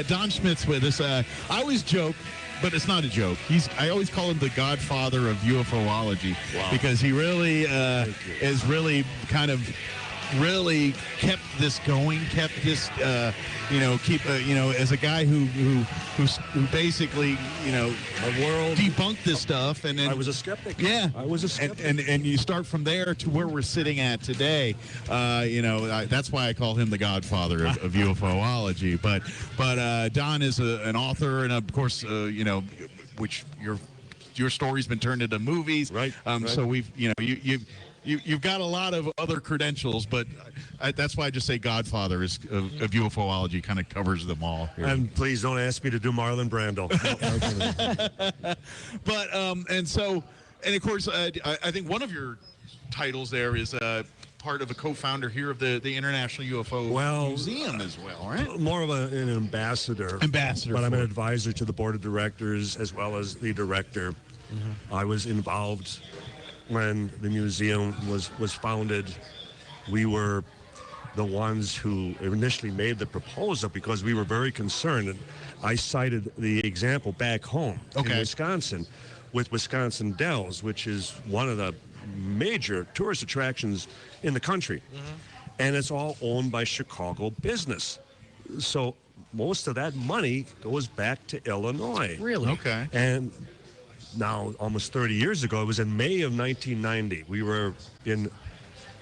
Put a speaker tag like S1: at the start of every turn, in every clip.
S1: Don Schmidt's with us. I always joke, but it's not a joke. I always call him the godfather of UFOlogy because he really is really kind of really kept this going, kept this, as a guy who basically,
S2: the world
S1: debunked this stuff. And then
S2: I was a skeptic.
S1: Yeah.
S2: I was a skeptic.
S1: And you start from there to where we're sitting at today. That's why I call him the godfather of UFOlogy. But Don is an author, and of course, which your story's been turned into movies.
S2: Right.
S1: So we've, you've got a lot of other credentials, but that's why I just say Godfather of UFOlogy kind of covers them all here.
S2: And please don't ask me to do Marlon Brando.
S1: But and of course, I think one of your titles there is part of a co-founder here of the International UFO Museum as well, right?
S2: More of an ambassador. But I'm an advisor to the board of directors as well as the director. Mm-hmm. I was involved when the museum was founded. We were the ones who initially made the proposal because we were very concerned. And I cited the example back home in Wisconsin with Wisconsin Dells, which is one of the major tourist attractions in the country. Mm-hmm. And it's all owned by Chicago business. So most of that money goes back to Illinois.
S3: Really?
S1: Okay.
S2: And now, almost 30 years ago, it was in May of 1990. We were at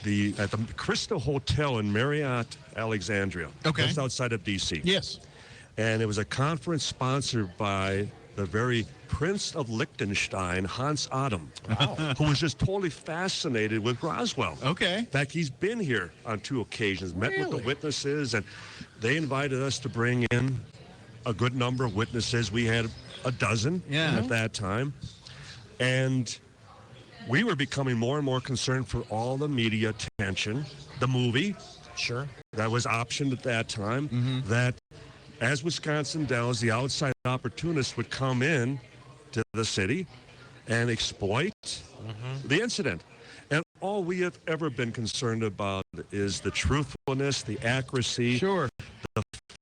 S2: the Crystal Hotel in Marriott, Alexandria, just outside of D.C.
S1: Yes.
S2: And it was a conference sponsored by the very Prince of Liechtenstein, Hans Adam, who was just totally fascinated with Roswell.
S1: Okay.
S2: In fact, he's been here on 2 occasions, met with the witnesses, and they invited us to bring in a good number of witnesses. We had a dozen at that time. And we were becoming more and more concerned for all the media attention. The movie that was optioned at that time, that as Wisconsin Dells, the outside opportunists would come in to the city and exploit the incident. And all we have ever been concerned about is the truthfulness, the accuracy, the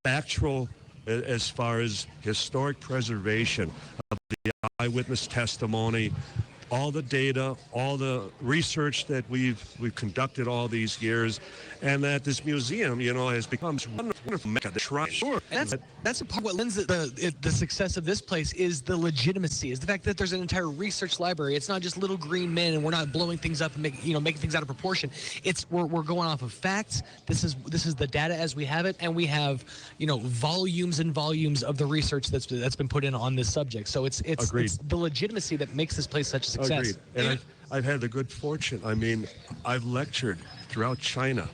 S2: factual, as far as historic preservation of the eyewitness testimony, all the data, all the research that we've conducted all these years, and that this museum, has become wonderful mecca.
S3: Sure, and that's a part of what lends the success of this place is the legitimacy, is the fact that there's an entire research library. It's not just little green men, and we're not blowing things up and making things out of proportion. It's we're going off of facts. This is the data as we have it, and we have volumes and volumes of the research that's been put in on this subject. So it's the legitimacy that makes this place such a success.
S2: Agreed. And I've had the good fortune. I mean, I've lectured throughout China,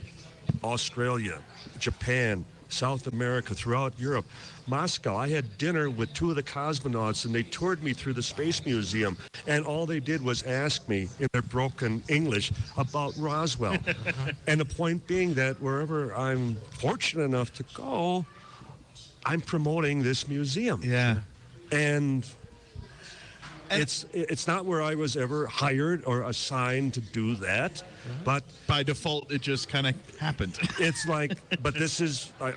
S2: Australia, Japan, South America, throughout Europe, Moscow. I had dinner with 2 of the cosmonauts, and they toured me through the Space Museum, and all they did was ask me in their broken English about Roswell. And the point being that wherever I'm fortunate enough to go, I'm promoting this museum.
S1: Yeah.
S2: And it's not where I was ever hired or assigned to do that, but
S1: by default it just kind of happened.
S2: It's like, but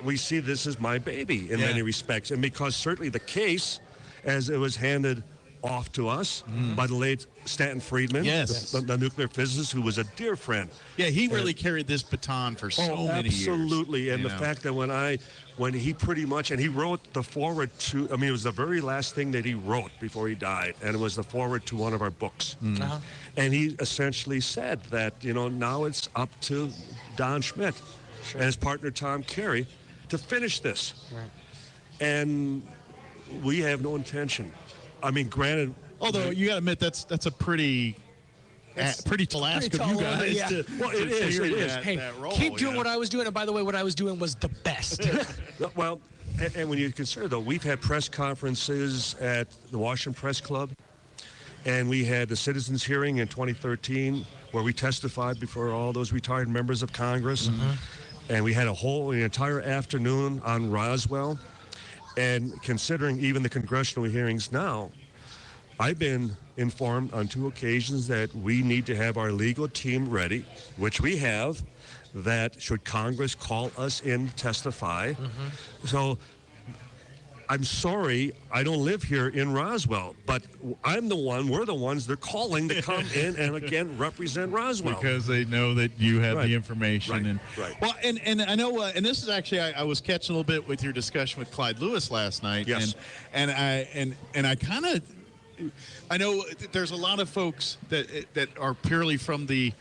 S2: we see this as my baby in many respects, and because certainly the case, as it was handed off to us by the late Stanton Friedman, the nuclear physicist, who was a dear friend.
S1: Yeah, he really carried this baton for so many years.
S2: Absolutely, and the fact that when he pretty much, and he wrote the foreword to, it was the very last thing that he wrote before he died, and it was the foreword to one of our books. And he essentially said that, now it's up to Don Schmidt and his partner Tom Carey to finish this. Right. And we have no intention. I mean, granted,
S1: although you got to admit that's a pretty tall ask of you guys.
S2: Well, it is.
S3: Hey, keep doing what I was doing. And by the way, what I was doing was the best.
S2: Well, and when you consider, though, we've had press conferences at the Washington Press Club, and we had the citizens hearing in 2013 where we testified before all those retired members of Congress, and we had an entire afternoon on Roswell. And considering even the congressional hearings now, I've been informed on 2 occasions that we need to have our legal team ready, which we have, that should Congress call us in to testify. So I'm sorry, I don't live here in Roswell, but we're the ones they're calling to come in and again represent Roswell.
S1: Because they know that you have
S2: Right.
S1: the information.
S2: Right.
S1: Well, and I know, and this is actually, I was catching a little bit with your discussion with Clyde Lewis last night.
S2: Yes.
S1: And I kind of, I know there's a lot of folks that are purely from the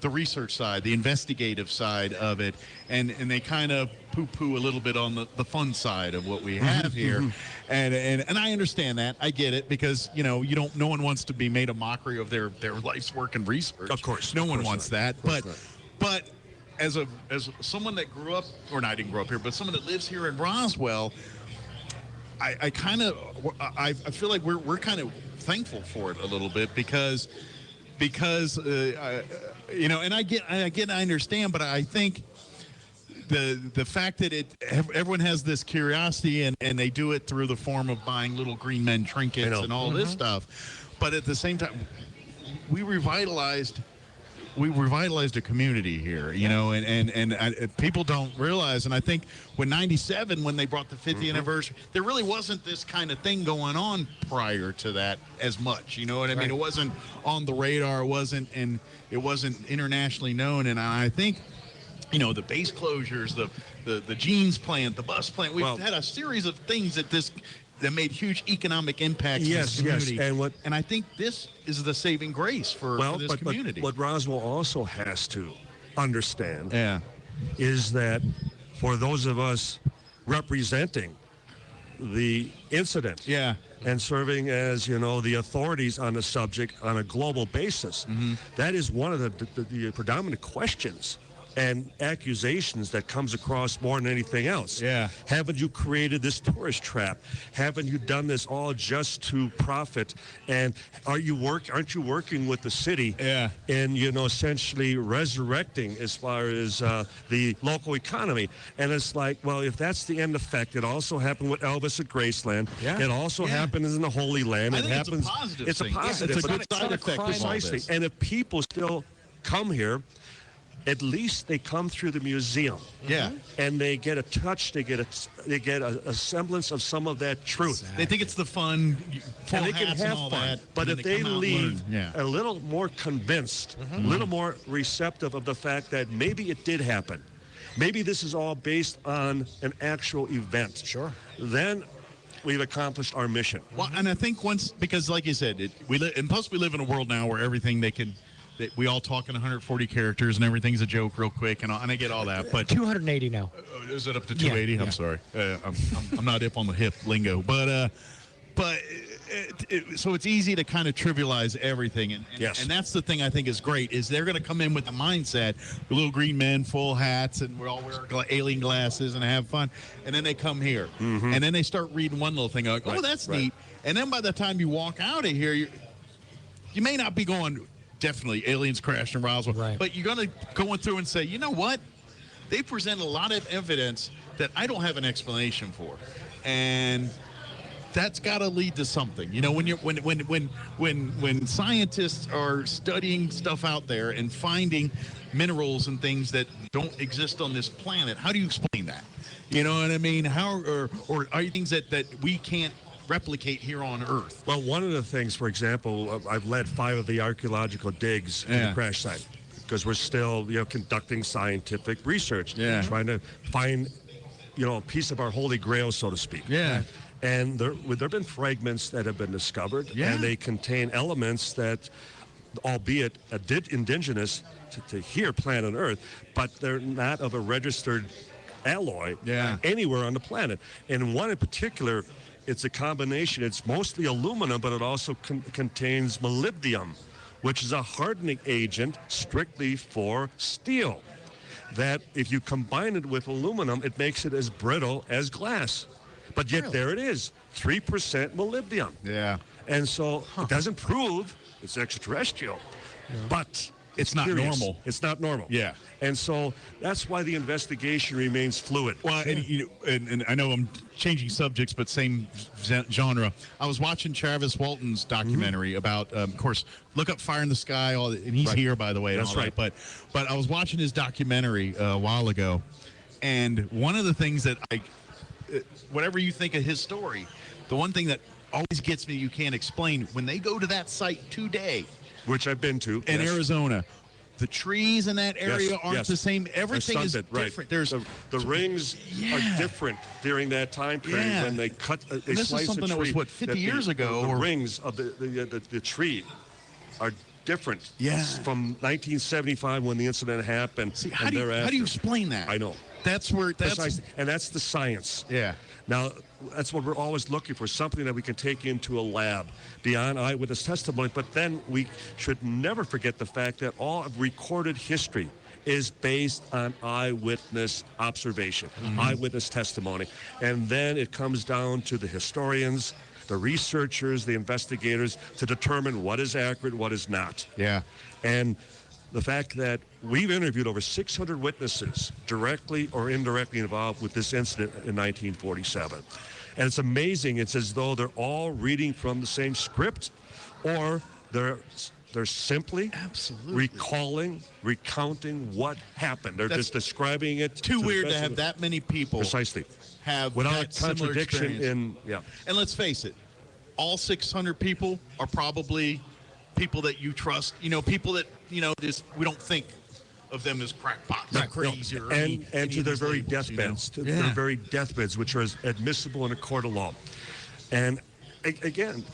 S1: research side, the investigative side of it, and they kind of poo-poo a little bit on the fun side of what we have here, and I understand that. I get it, because no one wants to be made a mockery of their life's work and research.
S2: Of course,
S1: no one wants that.
S2: But
S1: as someone that grew up, or not, I didn't grow up here, but someone that lives here in Roswell, I feel like we're kind of thankful for it a little bit, because and I understand, but I think the fact that everyone has this curiosity, and they do it through the form of buying little green men trinkets and all this stuff, but at the same time, we revitalized a community here, and people don't realize. And I think when 97, when they brought the 50th anniversary, there really wasn't this kind of thing going on prior to that as much. You know what I mean? It wasn't on the radar. It wasn't internationally known. And I think, the base closures, the jeans plant, the bus plant, we've had a series of things that made huge economic impacts in this community.
S2: Yes,
S1: and I think this is the saving grace for this community.
S2: But what Roswell also has to understand
S1: Yeah.
S2: is that for those of us representing the incident
S1: Yeah.
S2: and serving as, the authorities on the subject on a global basis, that is one of the predominant questions and accusations that comes across more than anything else.
S1: Yeah.
S2: Haven't you created this tourist trap? Haven't you done this all just to profit? And aren't you working with the city
S1: Yeah.
S2: in, essentially resurrecting as far as the local economy? And it's like, well, if that's the end effect, it also happened with Elvis at Graceland.
S1: Yeah.
S2: It also happens in the Holy Land.
S1: I
S2: it
S1: think
S2: happens.
S1: it's a positive
S2: It's
S1: thing.
S2: a positive.
S1: It's a
S2: but
S1: good side effect of all
S2: precisely.
S1: this.
S2: And if people still come here, at least they come through the museum.
S1: Yeah.
S2: And they get a touch, they get a semblance of some of that truth.
S1: They think it's the fun, full
S2: And they can
S1: hats
S2: have
S1: and all
S2: fun.
S1: that.
S2: But
S1: and
S2: if
S1: then
S2: they
S1: come out and
S2: leave
S1: learn.
S2: a little more convinced, a little more receptive of the fact that maybe it did happen, maybe this is all based on an actual event.
S3: Sure.
S2: Then we've accomplished our mission.
S1: Well, and I think because like you said, and plus we live in a world now where everything we all talk in 140 characters and everything's a joke real quick, and I get all that. But
S3: 280 now.
S1: Is it up to 280?
S3: Yeah.
S1: I'm sorry. I'm not hip on the hip lingo, but so it's easy to kind of trivialize everything, and that's the thing I think is great, is they're going to come in with the mindset, the little green men, full hats, and we all wear alien glasses and have fun, and then they come here, and then they start reading one little thing, like, oh, that's neat, and then by the time you walk out of here, you may not be going, definitely aliens crashed in Roswell, but you're going to go through and say, you know what? They present a lot of evidence that I don't have an explanation for, and that's got to lead to something. When scientists are studying stuff out there and finding minerals and things that don't exist on this planet, how do you explain that? You know what I mean? How or are things that we can't replicate here on Earth?
S2: Well, one of the things, for example, I've led 5 of the archaeological digs in the crash site, because we're still, conducting scientific research, trying to find, a piece of our holy grail, so to speak.
S1: Yeah.
S2: And there have been fragments that have been discovered, and they contain elements that, albeit indigenous to here, planet Earth, but they're not of a registered alloy anywhere on the planet. And one in particular, it's a combination. It's mostly aluminum, but it also contains molybdenum, which is a hardening agent strictly for steel. That if you combine it with aluminum, it makes it as brittle as glass. But yet there it is, 3% molybdenum.
S1: Yeah.
S2: And so it doesn't prove it's extraterrestrial, but
S1: it's not
S2: curious.
S1: normal.
S2: It's not normal.
S1: Yeah.
S2: And so that's why the investigation remains fluid.
S1: Well, and I know I'm changing subjects, but same genre. I was watching Travis Walton's documentary about, of course, look up Fire in the Sky, and he's here, by the way.
S2: That's right.
S1: But I was watching his documentary a while ago, and one of the things that whatever you think of his story, the one thing that always gets me, you can't explain, when they go to that site today,
S2: which I've been to
S1: in Arizona, the trees in that area aren't the same. Everything is different.
S2: Right.
S1: There's
S2: the rings are different during that time period when they cut. They
S1: this
S2: slice
S1: is something
S2: a
S1: that
S2: tree,
S1: was 50 years ago.
S2: The rings of the tree are different. From 1975 when the incident happened.
S1: See, how do you explain that?
S2: I know.
S1: That's
S2: precisely, and that's the science.
S1: Yeah.
S2: Now, that's what we're always looking for, something that we can take into a lab beyond eyewitness testimony. But then we should never forget the fact that all of recorded history is based on eyewitness observation, eyewitness testimony. And then it comes down to the historians, the researchers, the investigators to determine what is accurate, what is not.
S1: Yeah.
S2: And the fact that we've interviewed over 600 witnesses directly or indirectly involved with this incident in 1947. And it's amazing. It's as though they're all reading from the same script, or they're simply recalling, recounting what happened. They're just describing it.
S1: Too weird to have that many people
S2: precisely
S1: have
S2: without
S1: that
S2: contradiction in
S1: And let's face it, all 600 people are probably people that you trust, people that, just we don't think of them as crackpots or crazy.
S2: No. And to their very deathbeds, their very deathbeds, which are admissible in a court of law. And again,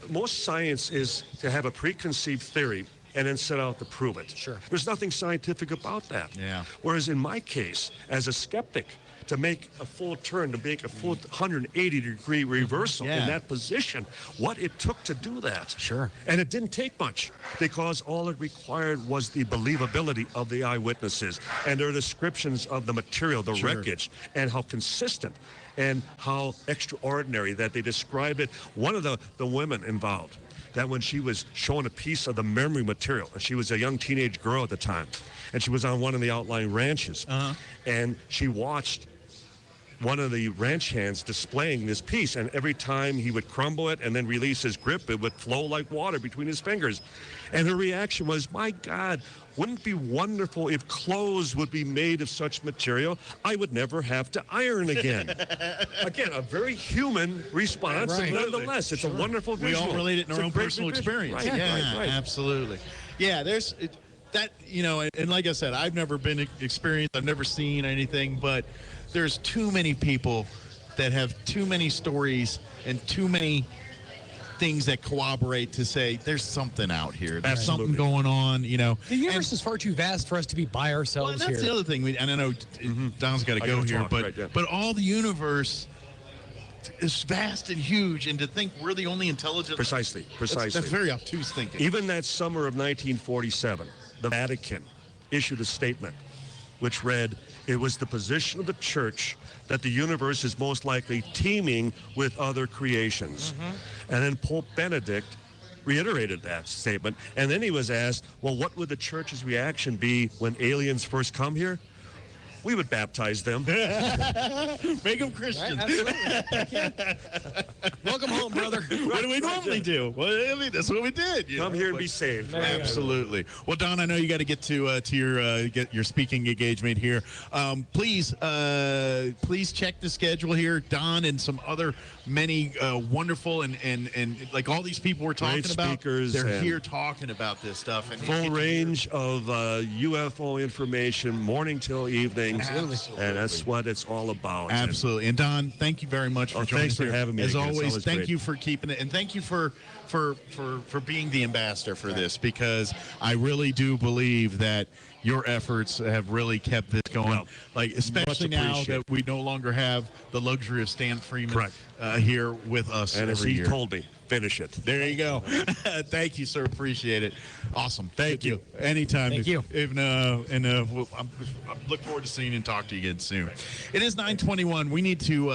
S2: most science is to have a preconceived theory and then set out to prove it.
S3: Sure.
S2: There's nothing scientific about that.
S1: Yeah.
S2: Whereas in my case, as a skeptic, to make a full turn, to make a full 180-degree reversal in that position, what it took to do that.
S3: Sure.
S2: And it didn't take much, because all it required was the believability of the eyewitnesses and their descriptions of the material, the wreckage, and how consistent and how extraordinary that they described it. One of the women involved, that when she was showing a piece of the memory material, and she was a young teenage girl at the time, and she was on one of the outlying ranches, and she watched one of the ranch hands displaying this piece, and every time he would crumble it and then release his grip, it would flow like water between his fingers. And her reaction was, my God, wouldn't it be wonderful if clothes would be made of such material? I would never have to iron again. Again, a very human response, and nonetheless, it's a wonderful visual.
S1: We all relate it in our own personal experience.
S2: Right,
S1: right. Absolutely. Yeah, there's that, and like I said, I've never been experienced, I've never seen anything, but there's too many people that have too many stories and too many things that corroborate to say there's something out here. There's something going on,
S3: The universe is far too vast for us to be by ourselves
S1: here. That's the other thing. And I know Don's got to go here, but all the universe is vast and huge, and to think we're the only intelligent.
S2: Precisely.
S1: That's very obtuse thinking.
S2: Even that summer of 1947, the Vatican issued a statement which read, "It was the position of the church that the universe is most likely teeming with other creations." And then Pope Benedict reiterated that statement. And then he was asked, well, what would the church's reaction be when aliens first come here? We would baptize them.
S1: Make them Christians.
S3: Welcome home, brother.
S1: What do we normally do? Well, I mean, that's what we did.
S2: Come here and be saved.
S1: Absolutely. Well, Don, I know you got to get to your speaking engagement here. Please check the schedule here. Don and some other many wonderful and like all these people we're talking
S2: great
S1: about.
S2: Speakers,
S1: they're here talking about this stuff. And
S2: full range of UFO information, morning till evening.
S1: Absolutely.
S2: And that's what it's all about.
S1: Absolutely. And Don, thank you very much for joining us.
S2: Thanks for having me.
S1: As
S2: again.
S1: always, thank
S2: great.
S1: you for keeping it, and thank you for being the ambassador for this, because I really do believe that your efforts have really kept this going.
S2: Well,
S1: like, especially now that we no longer have the luxury of Stan Freeman here with us.
S2: And as he told me, finish it.
S1: There you go. Thank you, sir. Appreciate it. Awesome. Thank you. Anytime.
S3: Thank you.
S1: I look forward to seeing you and talk to you again soon. It is 9:21. We need to